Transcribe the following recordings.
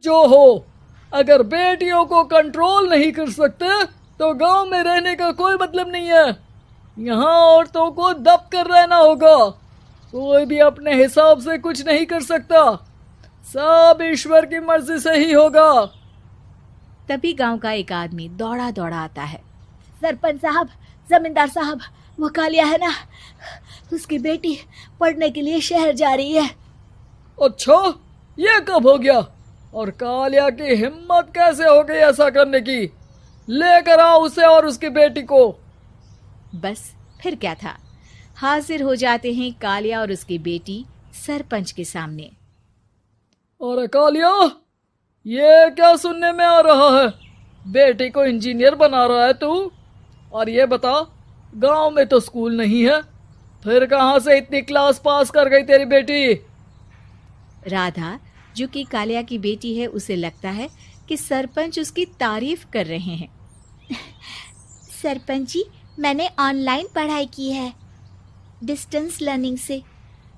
जो हो, अगर बेटियों को कंट्रोल नहीं कर सकते तो गांव में रहने का कोई मतलब नहीं है। यहाँ औरतों को दब कर रहना होगा। कोई भी अपने हिसाब से कुछ नहीं कर सकता। सब ईश्वर की मर्जी से ही होगा। तभी गांव का एक आदमी दौड़ा दौड़ा आता है। सरपंच साहब, जमींदार साहब, वो कालिया है ना, उसकी बेटी पढ़ने के लिए शहर जा रही है। अच्छा, ये कब हो गया? और कालिया की हिम्मत कैसे हो गई ऐसा करने की? लेकर आओ उसे और उसकी बेटी को। बस फिर क्या था, हाजिर हो जाते हैं कालिया और उसकी बेटी सरपंच के सामने। अरे कालिया, ये क्या सुनने में आ रहा है? बेटी को इंजीनियर बना रहा है तू? और ये बता, गांव में तो स्कूल नहीं है, फिर कहां से इतनी क्लास पास कर गई तेरी बेटी? राधा, जो कि कालिया की बेटी है, उसे लगता है कि सरपंच उसकी तारीफ कर रहे हैं। सरपंच जी, मैंने ऑनलाइन पढ़ाई की है, डिस्टेंस लर्निंग से।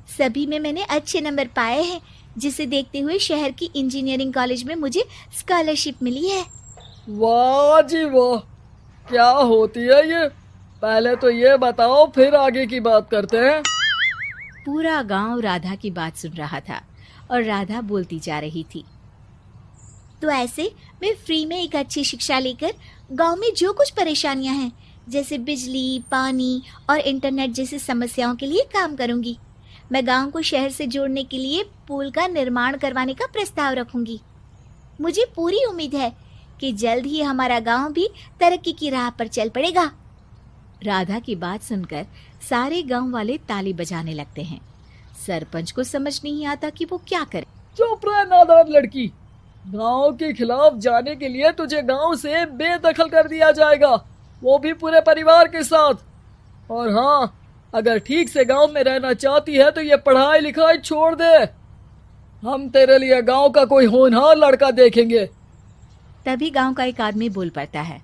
सभी में मैंने अच्छे नंबर पाए हैं, जिसे देखते हुए शहर की इंजीनियरिंग कॉलेज में मुझे स्कॉलरशिप मिली है। वाह जी वाह, क्या होती है ये? पहले तो ये बताओ, फिर आगे की बात करते हैं। पूरा गांव राधा की बात सुन रहा था और राधा बोलती जा रही थी। तो ऐसे मैं फ्री में एक अच्छी शिक्षा लेकर गांव में जो कुछ परेशानियां हैं, जैसे बिजली, पानी और इंटरनेट जैसी समस्याओं के लिए काम करूंगी। मैं गांव को शहर से जोड़ने के लिए पुल का निर्माण करवाने का प्रस्ताव रखूंगी। मुझे पूरी उम्मीद है कि जल्द ही हमारा गांव भी तरक्की की राह पर चल पड़ेगा। राधा की बात सुनकर सारे गांव वाले ताली बजाने लगते हैं। सरपंच को समझ नहीं आता कि वो क्या करे। चुप रह नादान लड़की। गांव के खिलाफ जाने के लिए तुझे गांव से बेदखल कर दिया जाएगा, वो भी पूरे परिवार के साथ। और हाँ, अगर ठीक से गांव में रहना चाहती है तो ये पढ़ाई लिखाई छोड़ दे। हम तेरे लिए गांव का कोई होनहार लड़का देखेंगे। तभी गांव का एक आदमी बोल पड़ता है।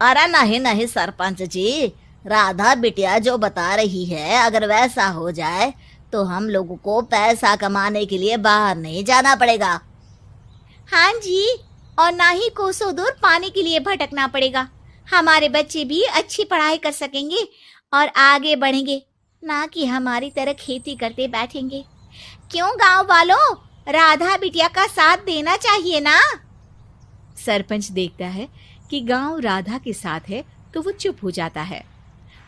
अरे नहीं नहीं सरपंच जी, राधा बिटिया जो बता रही है, अगर वैसा हो जाए तो हम लोगों को पैसा कमाने के लिए बाहर नहीं जाना पड़ेगा। हाँ जी, और ना ही कोसों दूर पानी के लिए भटकना पड़ेगा। हमारे बच्चे भी अच्छी पढ़ाई कर सकेंगे और आगे बढ़ेंगे, ना कि हमारी तरह खेती करते बैठेंगे। क्यों गांव वालों, राधा बिटिया का साथ देना चाहिए ना। सरपंच देखता है कि गांव राधा के साथ है तो वो चुप हो जाता है।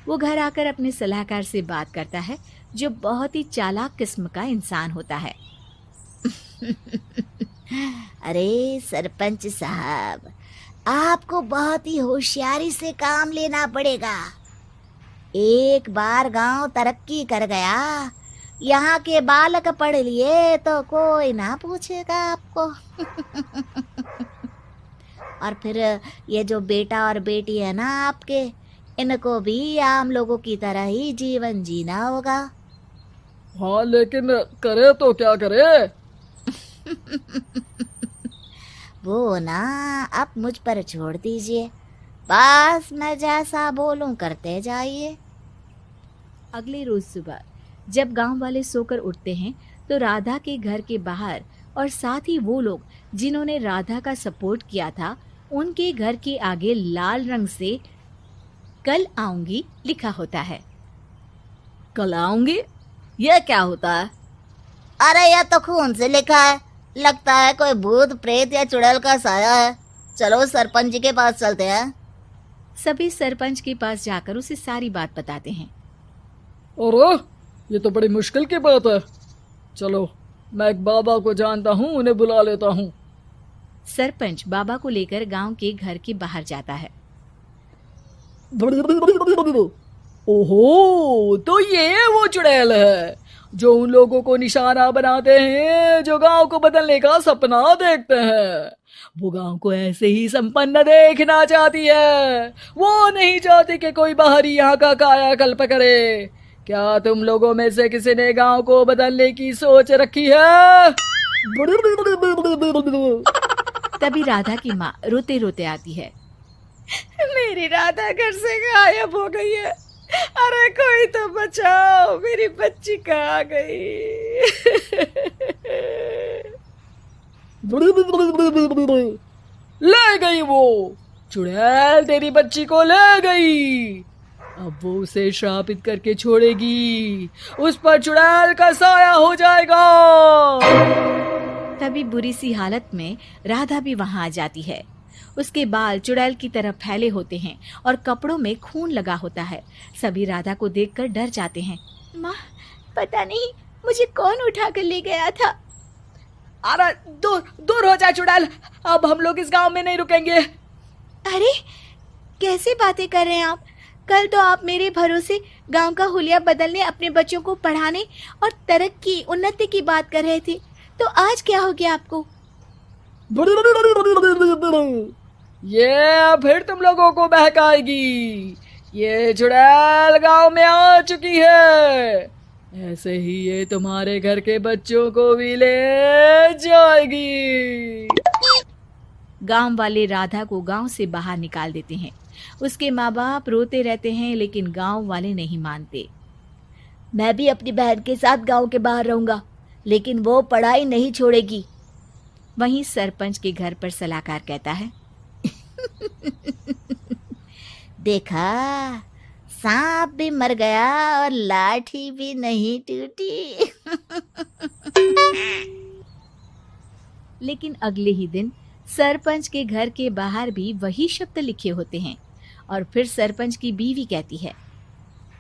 वो घर आकर अपने सलाहकार से बात करता है, जो बहुत ही चालाक किस्म का इंसान होता है। अरे सरपंच साहब, आपको बहुत ही होशियारी से काम लेना पड़ेगा। एक बार गांव तरक्की कर गया, यहाँ के बालक पढ़ लिए तो कोई ना पूछेगा आपको। और फिर ये जो बेटा और बेटी है ना आपके, इनको भी आम लोगों की तरह ही जीवन जीना होगा। हाँ, लेकिन करे तो क्या करे? वो ना आप मुझ पर छोड़ दीजिए, बस मैं जैसा बोलूं करते जाइए। अगले रोज सुबह जब गांव वाले सोकर उठते हैं तो राधा के घर के बाहर और साथ ही वो लोग जिन्होंने राधा का सपोर्ट किया था, उनके घर के आगे लाल रंग से कल आऊंगी लिखा होता है। कल आऊंगी, ये क्या होता है? अरे यह तो खून से लिखा है, लगता है कोई भूत प्रेत या चुड़ैल का साया है। चलो सरपंच जी के पास चलते हैं। सभी सरपंच के पास जाकर उसे सारी बात बताते हैं। और ये तो बड़ी मुश्किल की बात है। चलो, मैं एक बाबा को जानता हूँ, उन्हें बुला लेता हूँ। सरपंच बाबा को लेकर गांव के घर के बाहर जाता है। ओहो, तो ये वो चुड़ैल है जो उन लोगों को निशाना बनाते हैं जो गांव को बदलने का सपना देखते हैं। वो गांव को ऐसे ही संपन्न देखना चाहती है। वो नहीं चाहती कि कोई बाहरी यहाँ का कायाकल्प करे। क्या तुम लोगों में से किसी ने गांव को बदलने की सोच रखी है? तभी राधा की माँ रोते रोते आती है। मेरी राधा घर से गायब हो गई है। अरे कोई तो बचाओ, मेरी बच्ची कहाँ गई? ले गई वो, चुड़ैल तेरी बच्ची को ले गई। अब वो उसे श्रापित करके छोड़ेगी, उस पर चुड़ैल का साया हो जाएगा। तभी बुरी सी हालत में राधा भी वहां आ जाती है। उसके बाल चुड़ैल की तरह फैले होते हैं और कपड़ों में खून लगा होता है। सभी राधा को देखकर डर जाते हैं। माँ, पता नहीं मुझे कौन उठा कर ले गया था। अरे दूर दूर हो जा चुड़ैल, अब हम लोग इस गांव में नहीं रुकेंगे। अरे कैसे बातें कर रहे हैं आप? कल तो आप मेरे भरोसे गांव का हुलिया बदलने, अपने बच्चों को पढ़ाने और तरक्की उन्नति की बात कर रहे थे, तो आज क्या हो गया आपको? ये फिर तुम लोगों को बहकाएगी। ये चुड़ैल गांव में आ चुकी है, ऐसे ही ये तुम्हारे घर के बच्चों को भी ले जाएगी। गांव वाले राधा को गांव से बाहर निकाल देते हैं। उसके माँ बाप रोते रहते हैं, लेकिन गांव वाले नहीं मानते। मैं भी अपनी बहन के साथ गांव के बाहर रहूंगा, लेकिन वो पढ़ाई नहीं छोड़ेगी। वहीं सरपंच के घर पर सलाहकार कहता है, देखा, सांप भी मर गया और लाठी भी नहीं टूटी। लेकिन अगले ही दिन सरपंच के घर के बाहर भी वही शब्द लिखे होते हैं। और फिर सरपंच की बीवी कहती है,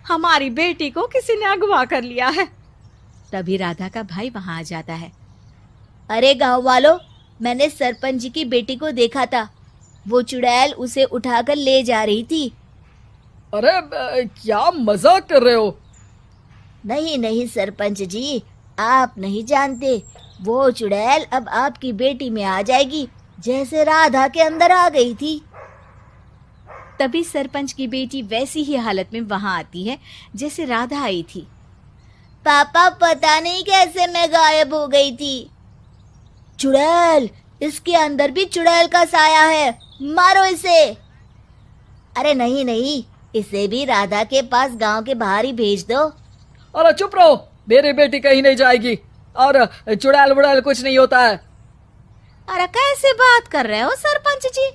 हमारी बेटी को किसी ने अगवा कर लिया है। तभी राधा का भाई वहां आ जाता है। अरे गांव वालों, मैंने सरपंच जी की बेटी को देखा था। वो चुड़ैल उसे उठाकर ले जा रही थी। अरे क्या मजाक कर रहे हो? नहीं नहीं सरपंच जी, आप नहीं जानते। वो चुड़ैल अब आपकी बेटी में आ जाएगी, जैसे राधा के अंदर आ गई थी। तभी सरपंच की बेटी वैसी ही हालत में वहां आती है जैसे राधा आई थी। पापा, पता नहीं कैसे मैं गायब हो गई थी। चुड़ैल, इसके अंदर भी चुड़ैल का साया है, मारो इसे। अरे नहीं नहीं, इसे भी राधा के पास गांव के बाहर ही भेज दो। अरे चुप रहो, मेरी बेटी कहीं नहीं जाएगी और चुड़ैल वुड़ैल कुछ नहीं होता है। अरे कैसे बात कर रहे हो सरपंच जी?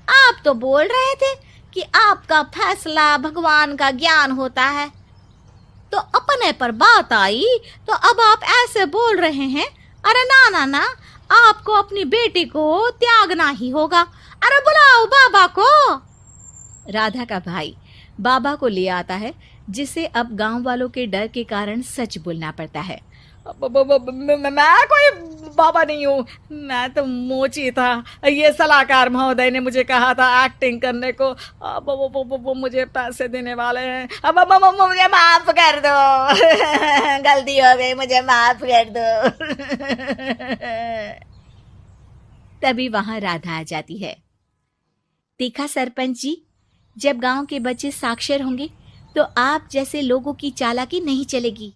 आप तो बोल रहे थे कि आपका फैसला भगवान का ज्ञान होता है, तो अपने पर बात आई तो अब आप ऐसे बोल रहे हैं। अरे ना ना ना, आपको अपनी बेटी को त्यागना ही होगा। अरे बुलाओ बाबा को। राधा का भाई बाबा को ले आता है, जिसे अब गांव वालों के डर के कारण सच बोलना पड़ता है। मैं कोई बाबा नहीं हूँ, मैं तो मोची था। ये सलाहकार महोदय ने मुझे कहा था एक्टिंग करने को। अब वो मुझे पैसे देने वाले हैं। अब मुझे माफ कर दो। गलती हो गई, मुझे माफ कर दो। तभी वहां राधा आ जाती है। देखा सरपंच जी, जब गांव के बच्चे साक्षर होंगे तो आप जैसे लोगों की चालाकी नहीं चलेगी।